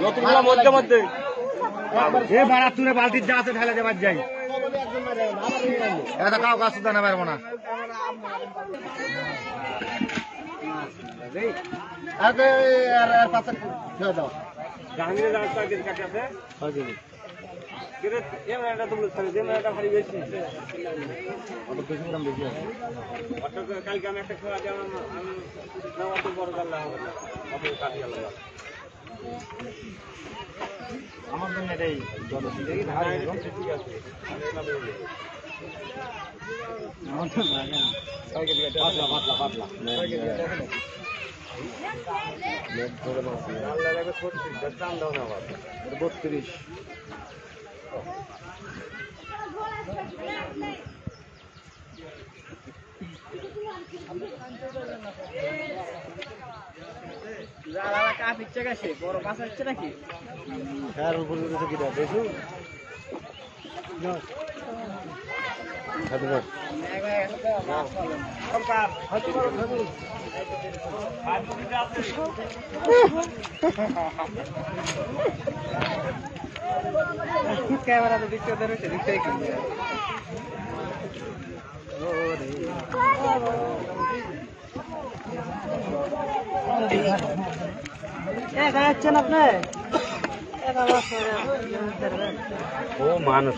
নতুনগুলো মধ্যে মধ্যে এ বারাত তুলে বালতির যা আছে ঢালে দেবার যাই এটা কাউ কাজ সুদ্ধা নেবার না জাহাঙ্গীরের রাস্তা কাটে আছে এটা তো যে মেলাটা ভারী বেশি কালকে আমি একটা খেলা যেমন আমি অত বড় গাল্লা হবে না অত কাটি গেল আমার জন্য এটাই ঠিক আছে দাম দাও না আবার 32 কাপ ইচ্ছে গেছে বড় মাছ হচ্ছে নাকি হ্যাঁ উপর কি দেখো ক্যামেরা তো দিচ্ছে ওদের দিকটাই কিনবে যাচ্ছেন আপনি ও মানুষ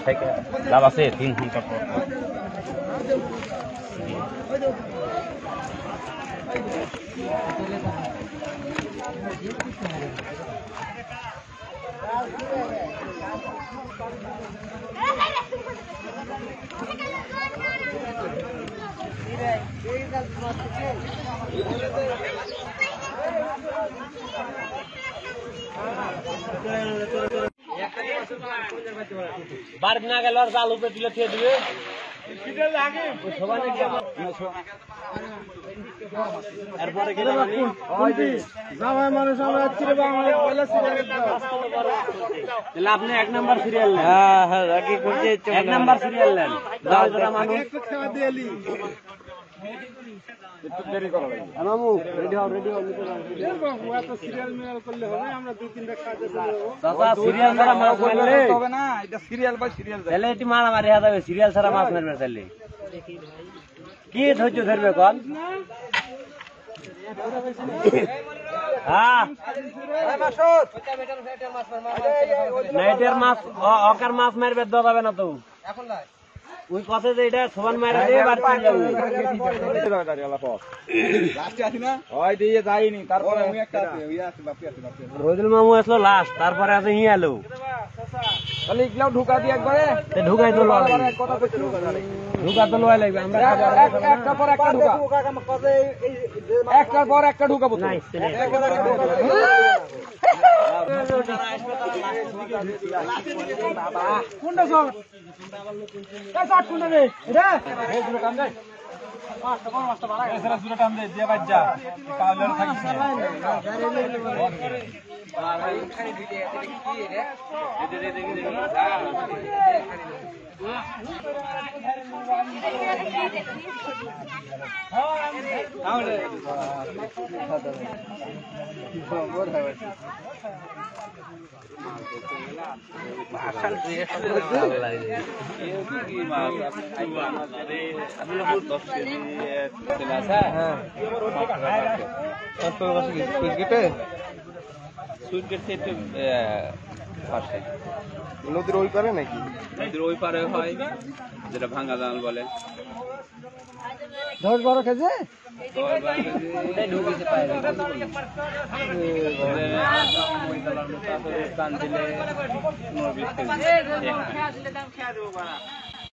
লাভ আছে 3 ঘন্টা পর বাড়ি না গেল আর জাল উপরে তুলে খেয়ে দিবে আপনি 1 নাম্বার সিরিয়াল নেন। হ্যাঁ 1 নাম্বার সিরিয়াল নেন। মামু রেডি হও এত সিরিয়াল মেল করলে হবে আমরা 2-3টা কাজে চলে যাব দাদা সিরিয়াল ছাড়া মাছ মারলে হবে না এটা সিরিয়াল বাই সিরিয়াল তাহলে এটি মারা মারি যাবে সিরিয়াল ছাড়া মাছ মারবে তাহলে কি ধৈর্য ধরবে কোন হ্যাঁ নাইটের মাছ অকার মাছ মারবে দাও না তো এখন না ওই কথা যে এটা সমান মারা দিয়ে বার চলে যাবে লাস্টে আসি না হয় দিয়ে যাইনি তারপরে আমি একটা বাপি আছে রোজুল মামু আসলো লাস্ট তারপরে আছে ই আলো তাহলে ইগলাও ঢুকা দিয়ে একবারে তে ঢুকাই তো লয় কথা কইছো ঢুকা তো লয় লাগবে আমরা একটা পর একটা ঢুকা একটার পর একটা ঢুকাবো তো বাবা কোনটা সব এই শট কোনটা রে এটা এই দুটো টান দে মাছটা বড় মাছটা বাড়া গেছে এরা দুটো টান দে দিয়ে বাজ যা কাউলের থাকিস না ভাই খালি ভিডিও এটা কি রে দেখি নদীর ওই পারে নাকি নদীর ওই পারে হয় যেটা ভাঙা জাল বলে 10-12 কেজি টান দিলে 19-20 কেজি